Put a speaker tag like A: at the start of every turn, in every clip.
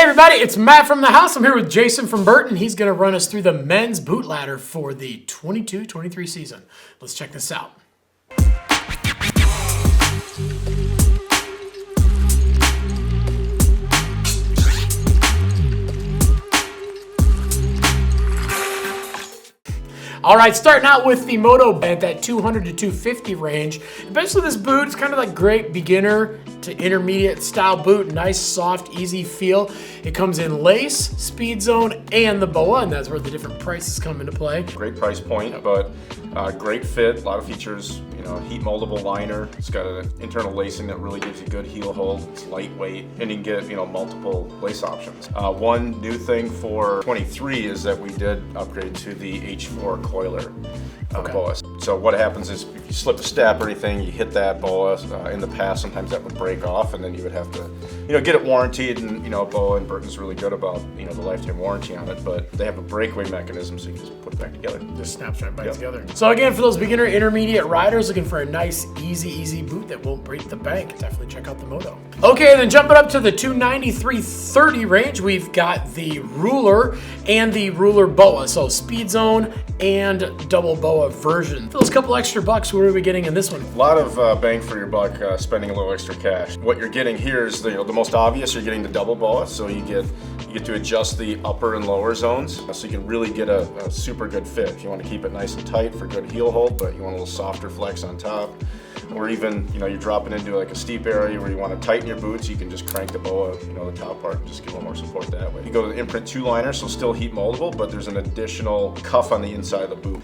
A: everybody, it's Matt from the house. I'm here with Jayson from Burton. He's going to run us through the men's boot ladder for the 22-23 season. Let's check this out. All right, starting out with the Moto at that 200 to 250 range. Basically, this boot is kind of like great beginner to intermediate style boot. Nice, soft, easy feel. It comes in lace, speed zone, and the boa, and that's where the different prices come into play.
B: Great price point, but great fit. A lot of features. You know, heat moldable liner. It's got an internal lacing that really gives you good heel hold. It's lightweight, and you can get multiple lace options. One new thing for 23 is that we did upgrade to the H4 coiler boa. So what happens is if you slip a step or anything, you hit that boa. In the past, sometimes that would break off, and then you would have to, get it warranted. And boa and Burton's really good about the lifetime warranty on it. But they have a breakaway mechanism, so you can just put it back together.
A: Just snaps right back together. So again, for those beginner intermediate riders looking for a nice, easy boot that won't break the bank, definitely check out the Moto. Okay, then jumping up to the 290-330 range, we've got the ruler and the ruler boa. So speed zone and double boa version. For those couple extra bucks, what are we getting in this one?
B: A lot of bang for your buck, spending a little extra cash. What you're getting here is the most obvious. You're getting the double boa, so you get to adjust the upper and lower zones, so you can really get a super good fit. If you want to keep it nice and tight for good heel hold, but you want a little softer flex on top, or even you're dropping into like a steep area where you want to tighten your boots, you can just crank the boa, the top part, and just give a little more support that way. You go to the imprint 2 liner, so still heat moldable, but there's an additional cuff on the inside of the boot.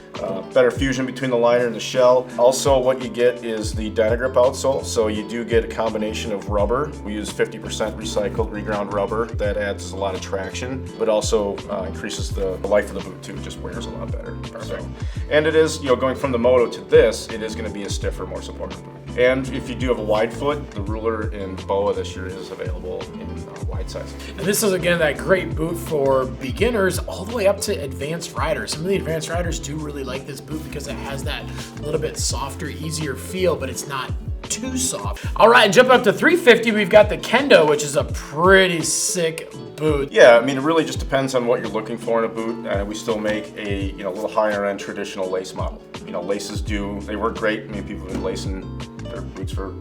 B: Better fusion between the liner and the shell. Also, what you get is the Dynagrip outsole, so you do get a combination of rubber. We use 50% recycled, reground rubber. That adds a lot of traction, but also increases the life of the boot too. It just wears a lot better. So, and it is, going from the Moto to this, it is going to be a stiffer, more supportive boot. And if you do have a wide foot, the ruler in boa this year is available in wide sizes.
A: And this is again that great boot for beginners all the way up to advanced riders. Some of the advanced riders do really like this boot because it has that little bit softer, easier feel, but it's not too soft. All right, and jump up to 350, we've got the Kendo, which is a pretty sick boot.
B: Yeah, I mean, it really just depends on what you're looking for in a boot. We still make a little higher end traditional lace model. Laces they work great. I mean, people have been lacing their boots for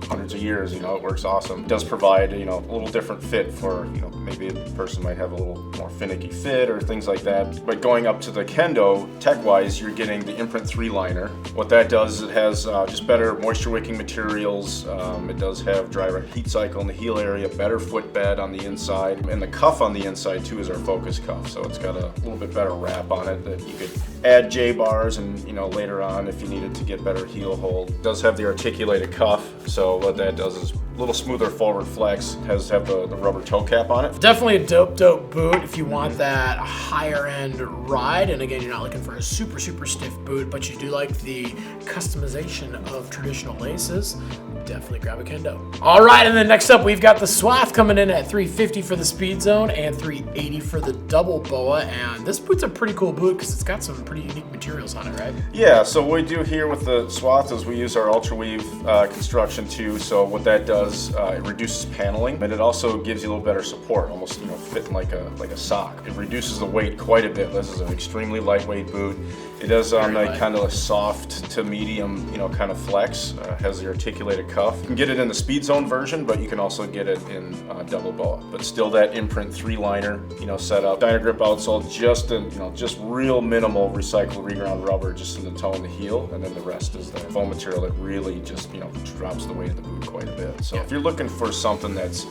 B: hundreds of years, it works awesome. It does provide, a little different fit for, maybe a person might have a little more finicky fit or things like that. But going up to the Kendo, tech-wise, you're getting the imprint 3 liner. What that does is it has just better moisture-wicking materials. It does have driver heat cycle in the heel area, better footbed on the inside. And the cuff on the inside, too, is our focus cuff. So it's got a little bit better wrap on it that you could add J-bars and, later on if you needed to get better heel hold. It does have the articulated cuff, so what that does is a little smoother forward flex. It has to have the rubber toe cap on it.
A: Definitely a dope boot if you want that higher end ride. And again, you're not looking for a super stiff boot, but you do like the customization of traditional laces. Definitely grab a Kendo. All right, and then next up, we've got the Swath coming in at 350 for the speed zone and 380 for the double boa. And this boot's a pretty cool boot because it's got some pretty unique materials on it, right?
B: Yeah, so what we do here with the Swath is we use our Ultra Weave construction too. So what that does, it reduces paneling, but it also gives you a little better support, almost fitting like a sock. It reduces the weight quite a bit. This is an extremely lightweight boot. It is on a kind of a soft to medium, kind of flex. Has the articulated cuff. You can get it in the speed zone version, but you can also get it in double boa. But still that imprint 3 liner, setup. Dynagrip outsole, just real minimal recycled reground rubber, just in the toe and the heel, and then the rest is the foam material that really just drops the weight of the boot quite a bit. So if you're looking for something that's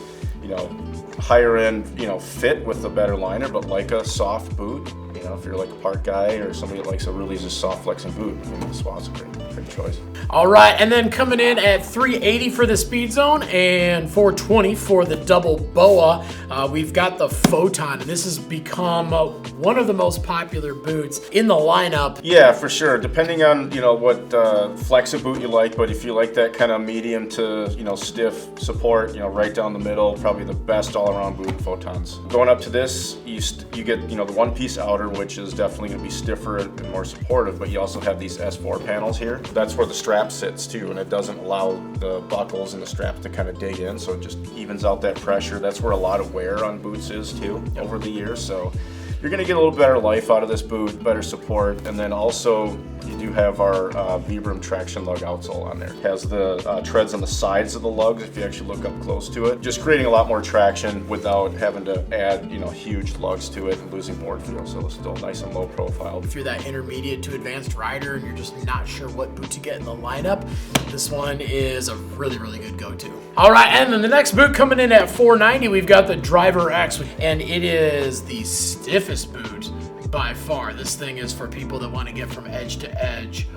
B: higher end, fit with a better liner, but like a soft boot, if you're like a park guy or somebody that likes a really just soft flexing boot, the Swath's a great choice.
A: All right, and then coming in at 380 for the speed zone and 420 for the double boa, we've got the Photon. This has become one of the most popular boots in the lineup.
B: Yeah, for sure. Depending on what flex a boot you like, but if you like that kind of medium to stiff support, right down the middle, probably the best all-around boot, Photons. Going up to this, you get the one-piece outer here, which is definitely going to be stiffer and more supportive, but you also have these S4 panels here. That's where the strap sits too, and it doesn't allow the buckles and the straps to kind of dig in, so it just evens out that pressure. That's where a lot of wear on boots is too over the years, so you're going to get a little better life out of this boot, better support, and then also you do have our Vibram traction lug outsole on there. It has the treads on the sides of the lugs if you actually look up close to it, just creating a lot more traction without having to add, you know, huge lugs to it and losing board feel, so it's still nice and low profile.
A: If you're that intermediate to advanced rider and you're just not sure what boot to get in the lineup, this one is a really, really good go-to. All right, and then the next boot coming in at $490, we've got the Driver X, and it is the stiffest boot by far. This thing is for people that want to get from edge to edge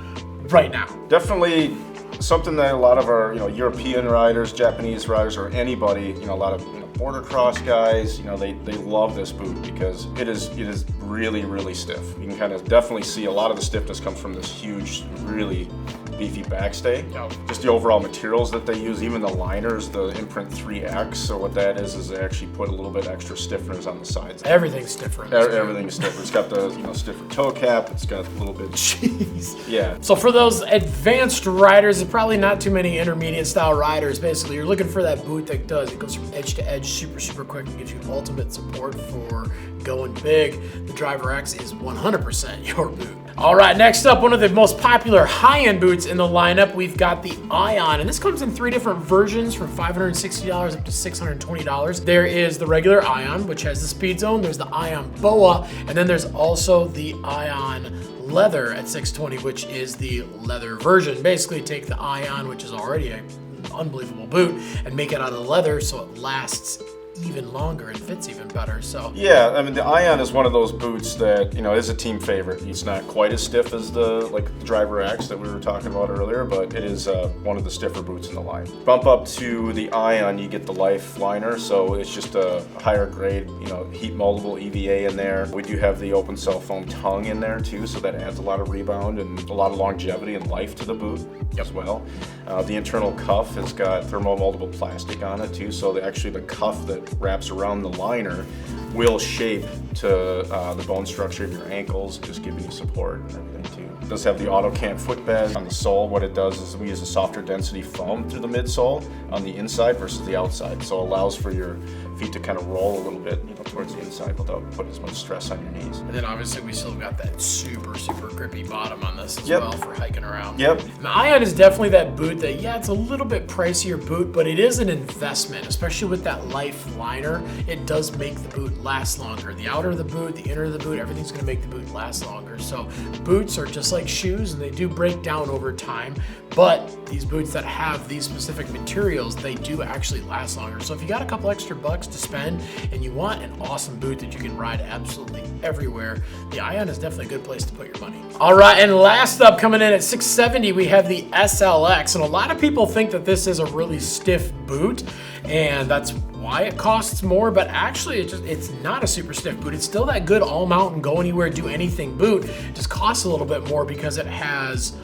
A: right now.
B: Definitely something that a lot of our, you know, European riders, Japanese riders, or anybody, you know, a lot of, you know, border cross guys, you know, they love this boot because it is really, really stiff. You can kind of definitely see a lot of the stiffness comes from this huge, really beefy backstay. Just the overall materials that they use, even the liners, the Imprint 3X. So what that is they actually put a little bit extra stiffeners on the sides.
A: Everything's stiffer.
B: Everything's stiffer. It's got the, you know, stiffer toe cap. It's got a little bit.
A: Jeez.
B: Yeah.
A: So for those advanced riders, and probably not too many intermediate style riders, basically you're looking for that boot that it goes from edge to edge super, super quick and gives you ultimate support for going big. The Driver X is 100% your boot. All right, next up, one of the most popular high-end boots in the lineup, we've got the Ion, and this comes in 3 different versions from $560 up to $620. There is the regular Ion, which has the speed zone. There's the Ion Boa, and then there's also the Ion Leather at $620, which is the leather version. Basically, take the Ion, which is already an unbelievable boot, and make it out of leather so it lasts even longer and fits even better. So
B: yeah, I mean, the Ion is one of those boots that, you know, is a team favorite. It's not quite as stiff as the Driver X that we were talking about earlier, but it is one of the stiffer boots in the line. Bump up to the Ion, you get the Life liner, so it's just a higher grade, you know, heat moldable EVA in there. We do have the open cell foam tongue in there too, so that adds a lot of rebound and a lot of longevity and life to the boot as well. The internal cuff has got thermo moldable plastic on it too, so actually the cuff that wraps around the liner will shape to the bone structure of your ankles, just giving you support and everything too. It does have the auto cant footbed on the sole. What it does is we use a softer density foam through the midsole on the inside versus the outside, so it allows for your feet to kind of roll a little bit, you know, towards the inside without putting as much stress on your knees.
A: And then obviously we still got that super, super grippy bottom on this as
B: Yep.
A: well for hiking around.
B: Yep.
A: The Ion is definitely that boot that, yeah, it's a little bit pricier boot, but it is an investment, especially with that Life liner. It does make the boot last longer. The outer of the boot, the inner of the boot, everything's going to make the boot last longer. So boots are just like shoes, and they do break down over time, but these boots that have these specific materials, they do actually last longer. So if you got a couple extra bucks to spend and you want an awesome boot that you can ride absolutely everywhere, the Ion is definitely a good place to put your money. All right, and last up, coming in at $670, we have the SLX, and a lot of people think that this is a really stiff boot, and that's why it costs more, but actually it's not a super stiff boot. It's still that good all mountain, go anywhere, do anything boot. It just costs a little bit more because it has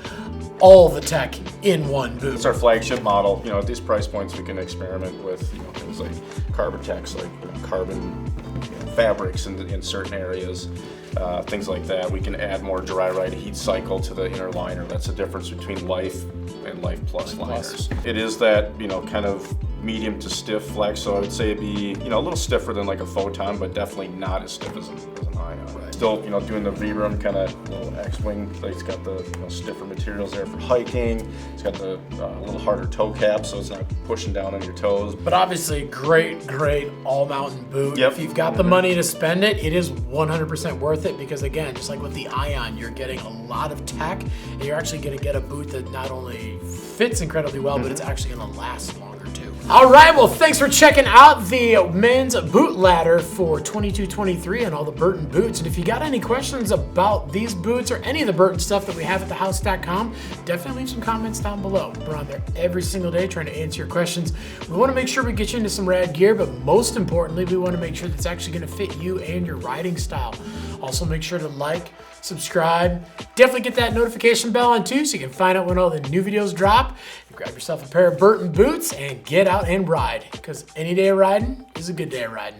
A: all the tech in one boot.
B: It's our flagship model. You know, at these price points, we can experiment with, you know, things like carbon techs, like, you know, carbon, you know, fabrics in certain areas, things like that. We can add more dry ride heat cycle to the inner liner. That's the difference between Life and Life Plus liners. It is that, you know, kind of medium to stiff flex, so I would say it'd be, you know, a little stiffer than like a Photon, but definitely not as stiff as an Ion. Right. Still, you know, doing the Vibram kind of little X-wing, like it's got the, you know, stiffer materials there for hiking. It's got the little harder toe cap, so it's not pushing down on your toes.
A: But obviously, great all mountain boot.
B: Yep.
A: If you've got the money to spend it, it is 100% worth it, because again, just like with the Ion, you're getting a lot of tech, and you're actually going to get a boot that not only fits incredibly well, but it's actually going to last longer too. All right, well, thanks for checking out the men's boot ladder for 22-23 and all the Burton boots. And if you got any questions about these boots or any of the Burton stuff that we have at thehouse.com, definitely leave some comments down below. We're on there every single day trying to answer your questions. We want to make sure we get you into some rad gear, but most importantly, we want to make sure that's actually going to fit you and your riding style. Also, make sure to like, subscribe, definitely get that notification bell on too so you can find out when all the new videos drop. Grab yourself a pair of Burton boots and get out and ride, because any day of riding is a good day of riding.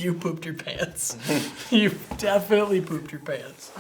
A: You pooped your pants. You definitely pooped your pants.